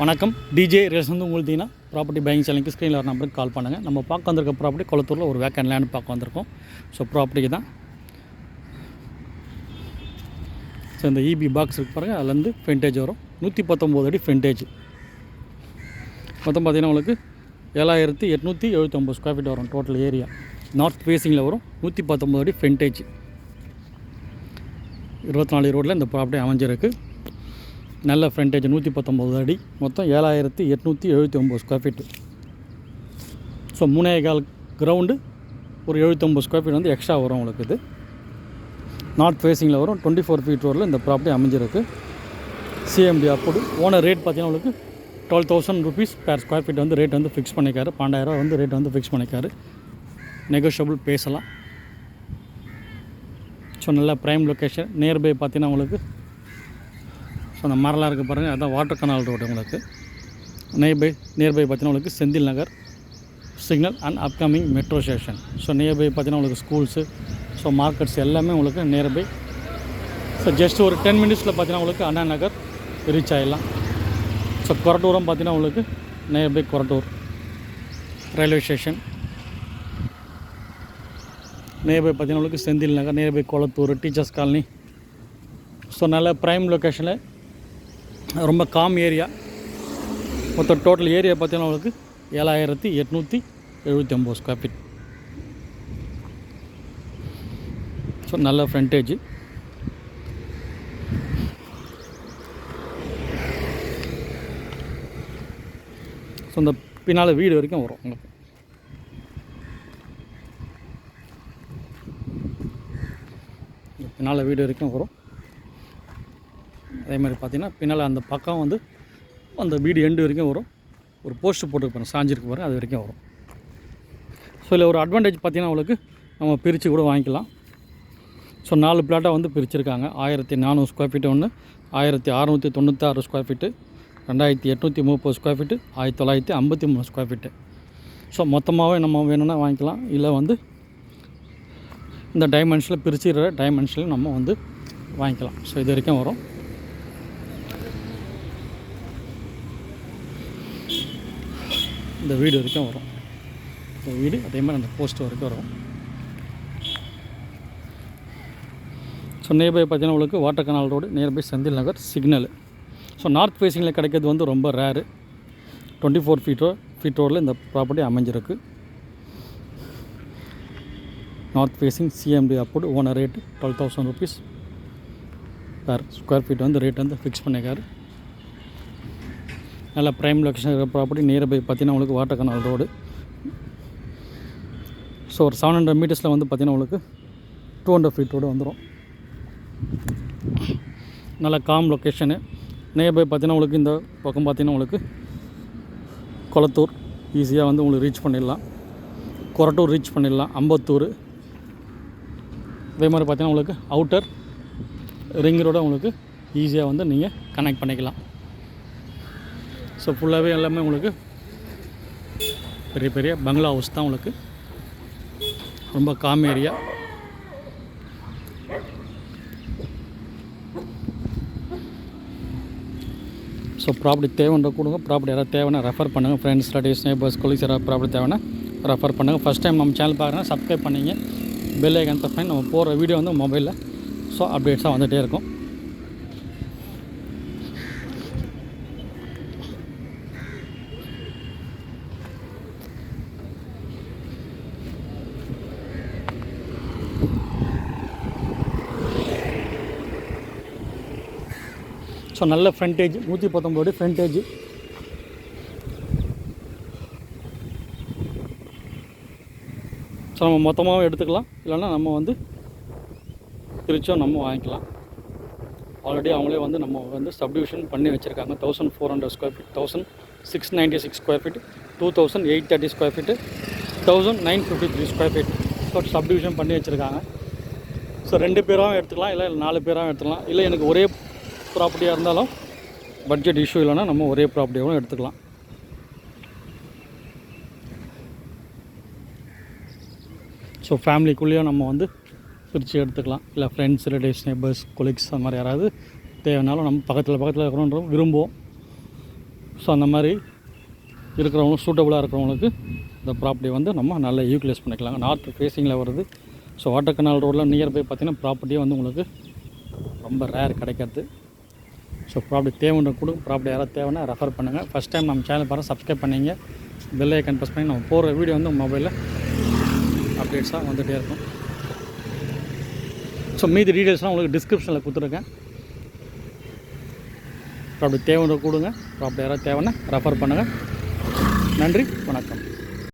வணக்கம். DJ race வந்து உங்களுக்கு ப்ராப்பர்ட்டி பையிங் செல்லிங்க்கு ஸ்க்ரீனில் நம்பருக்கு கால் பண்ணுங்கள். நம்ம பார்க்க வந்திருக்க ப்ராப்பர்ட்டி கொளத்தூரில் ஒரு வேக்கன் லேண்ட் பார்க்க வந்திருக்கோம். ஸோ ப்ராப்பர்ட்டிக்கு தான். ஸோ இந்த இபி பாக்ஸ் இருக்கு பாருங்கள், அதுலேருந்து ஃப்ரண்டேஜ் வரும். 119 அடி ஃப்ரண்டேஜ். மொத்தம் பார்த்திங்கன்னா உங்களுக்கு 7879 ஸ்கொயர் ஃபீட் வரும் டோட்டல் ஏரியா. நார்த் ஃபேஸிங்கில் வரும். 119 அடி ஃப்ரண்டேஜ். 24 ரோட்டில் இந்த ப்ராப்பர்ட்டி அமைஞ்சிருக்கு. நல்ல ஃப்ரண்டேஜ் 119 அடி. மொத்தம் 7879 ஸ்கொயர் ஃபீட்டு. ஸோ 3.25 கிரவுண்டு, ஒரு 79 ஸ்கொயர் ஃபீட் வந்து எக்ஸ்ட்ரா வரும் உங்களுக்கு. இது நார்த் ஃபேஸிங்கில் வரும். 24 ஃபீட் ரோடில் இந்த ப்ராப்பர்ட்டி அமைஞ்சிருக்கு. CMD approved. ஓனர் ரேட் பார்த்திங்கன்னா உங்களுக்கு 12,000 rupees per ஸ்கொயர் ஃபீட் வந்து ரேட் வந்து ஃபிக்ஸ் பண்ணிக்காரு. 12,000 வந்து ரேட் வந்து ஃபிக்ஸ் பண்ணிக்காரு. நெகோஷியபிள் பேசலாம். ஸோ நல்ல ப்ரைம் லொக்கேஷன். நியர்பை பார்த்திங்கன்னா உங்களுக்கு ஸோ அந்த மரலாம் இருக்குது பாருங்கள், அதுதான் வாட்டர் கனால் ரோடு உங்களுக்கு. நியர்பை பார்த்திங்கன்னா உங்களுக்கு Senthil Nagar signal and upcoming metro station. So nearby பார்த்திங்கன்னா உங்களுக்கு ஸ்கூல்ஸு, ஸோ மார்க்கெட்ஸ் எல்லாமே உங்களுக்கு நியர்பை. ஸோ ஜஸ்ட் ஒரு 10 மினிட்ஸில் பார்த்திங்கன்னா உங்களுக்கு அண்ணா நகர் ரீச் ஆகிடலாம். ஸோ கொரட்டூரம் பார்த்திங்கன்னா உங்களுக்கு nearby Korattur railway station. Nearby பார்த்திங்கன்னா உங்களுக்கு Senthil Nagar, nearby Kolathur, teachers colony. So நல்ல ப்ரைம் லொக்கேஷனில் ரொம்ப காம் ஏரியா. மொத்தம் டோட்டல் ஏரியா பார்த்தீங்கன்னா உங்களுக்கு 7879 ஸ்கொயர் ஃபீட். ஸோ நல்ல ஃப்ரண்டேஜ். ஸோ இந்த பின்னால் வீடு வரைக்கும் வரும் உங்களுக்கு. பின்னால் வீடு வரைக்கும் வரும். அதே மாதிரி பார்த்திங்கன்னா பின்னால் அந்த பக்கம் வந்து அந்த வீடு எண்டு வரைக்கும் வரும். ஒரு போஸ்ட்டு போட்டுருப்பாங்க, சாஞ்சிருக்கு பாருங்கள், அது வரைக்கும் வரும். ஸோ இதில் ஒரு அட்வான்டேஜ் பார்த்திங்கன்னா உங்களுக்கு நம்ம பிரித்து கூட வாங்கிக்கலாம். ஸோ 4 பிளாட்டாக வந்து பிரிச்சுருக்காங்க. 1400 ஸ்கொயர் ஃபீட்டு ஒன்று, 1696 square feet, 2830 square feet, 1953 square feet. So மொத்தமாகவே நம்ம வேணும்னா வாங்கிக்கலாம். இல்லை வந்து இந்த டைமென்ஷனில் பிரிச்சுக்கிற டைமென்ஷனில் நம்ம வந்து வாங்கிக்கலாம். ஸோ இது வரைக்கும் வரும். இந்த வீடு வரைக்கும் வரும். இந்த வீடு அதே மாதிரி அந்த போஸ்ட் வரைக்கும் வரும். ஸோ நியர்பை பார்த்தீங்கன்னா உங்களுக்கு water canal road, nearby Senthil Nagar signal. So north ஃபேஸிங்கில் கிடைக்கிறது வந்து ரொம்ப ரேரு. 24 ஃபீட் ரோடில் இந்த ப்ராப்பர்ட்டி அமைஞ்சிருக்கு. North facing, CMD approved. Owner rate 12,000 rupees per square feet வந்து ரேட் வந்து ஃபிக்ஸ் பண்ணிக்காரு. நல்ல ப்ரைம் லொக்கேஷன் இருக்கிற ப்ராப்பர்ட்டி. நியர்பை பார்த்திங்கன்னா உங்களுக்கு வாட்டர் கனால் ரோடு. ஸோ ஒரு 700 மீட்டர்ஸில் வந்து பார்த்திங்கன்னா உங்களுக்கு 200 ஃபீட் ரோடு வந்துடும். நல்ல காம் லொக்கேஷனு. நியர்பை பார்த்திங்கன்னா உங்களுக்கு இந்த பக்கம் பார்த்திங்கன்னா உங்களுக்கு கொளத்தூர் ஈஸியாக வந்து உங்களுக்கு ரீச் பண்ணிடலாம். கொரட்டூர் ரீச் பண்ணிடலாம். அம்பத்தூர். அதே மாதிரி பார்த்திங்கன்னா உங்களுக்கு அவுட்டர் ரிங் ரோட உங்களுக்கு ஈஸியாக வந்து நீங்கள் கனெக்ட் பண்ணிக்கலாம். ஸோ ஃபுல்லாகவே எல்லாமே உங்களுக்கு பெரிய பெரிய பங்களா ஹவுஸ் தான் உங்களுக்கு. ரொம்ப காம் ஏரியா. ஸோ ப்ராப்பர்ட்டி தேவைன்ற கொடுங்க. ப்ராப்பர்ட்டி யாராவது தேவைன்னா ரெஃபர் பண்ணுங்கள். ஃப்ரெண்ட்ஸ், ரிலேட்டிவ்ஸ், நெய்பர்ஸ், கொலீக்ஸ் யாராவது ப்ராப்பர்ட்டி தேவைன்னா ரெஃபர் பண்ணுங்கள். ஃபஸ்ட் டைம் நம்ம சேனல் பார்க்குறேன்னா சப்ஸ்கிரைப் பண்ணிங்க. பெல் ஐக்கான் ப்ரெஸ் பண்ணி நம்ம போகிற வீடியோ வந்து மொபைலில் ஸோ அப்டேட்ஸாக வந்துகிட்டே இருக்கும். ஸோ நல்ல ஃப்ரண்டேஜ் 119 ஃப்ரண்டேஜ். ஸோ நம்ம மொத்தமாகவும் எடுத்துக்கலாம், இல்லைன்னா நம்ம வந்து பிரிச்சும் நம்ம வாங்கிக்கலாம். ஆல்ரெடி அவங்களே வந்து நம்ம வந்து சப்டிவிஷன் பண்ணி வச்சுருக்காங்க. 1400 square feet, 1696 square feet, 2830 square feet, 1953 square feet. So subdivision பண்ணி வச்சுருக்காங்க. ஸோ 2 பேராகவும் எடுத்துக்கலாம், இல்லை 4 பேராகவும் எடுத்துக்கலாம். இல்லை எனக்கு ஒரே ப்ராப்பர்ட்டியாக இருந்தாலும் பட்ஜெட் இஷ்யூ இல்லைன்னா நம்ம ஒரே ப்ராப்பர்ட்டியாகவும் எடுத்துக்கலாம். ஸோ ஃபேமிலிக்குள்ளேயும் நம்ம வந்து பிரித்து எடுத்துக்கலாம். இல்லை ஃப்ரெண்ட்ஸ், ரிலேட்டிவ்ஸ், நெய்பர்ஸ், கொலீக்ஸ் அந்த மாதிரி யாராவது தேவைனாலும் நம்ம பக்கத்தில் இருக்கிறோன்ற விரும்புவோம். ஸோ அந்த மாதிரி இருக்கிறவங்க சூட்டபுளாக இருக்கிறவங்களுக்கு இந்த ப்ராப்பர்ட்டி வந்து நம்ம நல்லா யூட்டிலைஸ் பண்ணிக்கலாங்க. நார்த் ஃபேஸிங்கில் வருது. ஸோ வாட்டர் கனால் ரோடில் நியர்பை பார்த்திங்கன்னா ப்ராப்பர்ட்டியே வந்து உங்களுக்கு ரொம்ப ரேர் கிடைக்காது. ஸோ ப்ராப்பர்ட்டி தேவைன்ற கூட ப்ராப்பர்ட்டி யாராவது தேவைன்னா ரெஃபர் பண்ணுங்கள். ஃபஸ்ட் டைம் நம்ம சேனல் பாருங்கள், சப்ஸ்கிரைப் பண்ணிங்க, பெல் ஐக்கன் ப்ரெஸ் பண்ணி நம்ம போகிற வீடியோ வந்து மொபைலில் அப்டேட்ஸாக வந்துகிட்டே இருக்கும். ஸோ மீதி டீட்டெயில்ஸ்லாம் உங்களுக்கு டிஸ்கிரிப்ஷனில் கொடுத்துருக்கேன். ப்ராப்பர்ட்டி தேவைன்ற கொடுங்க, ப்ராப்பர்ட்டி யாராவது தேவைன்னா ரெஃபர் பண்ணுங்கள். நன்றி, வணக்கம்.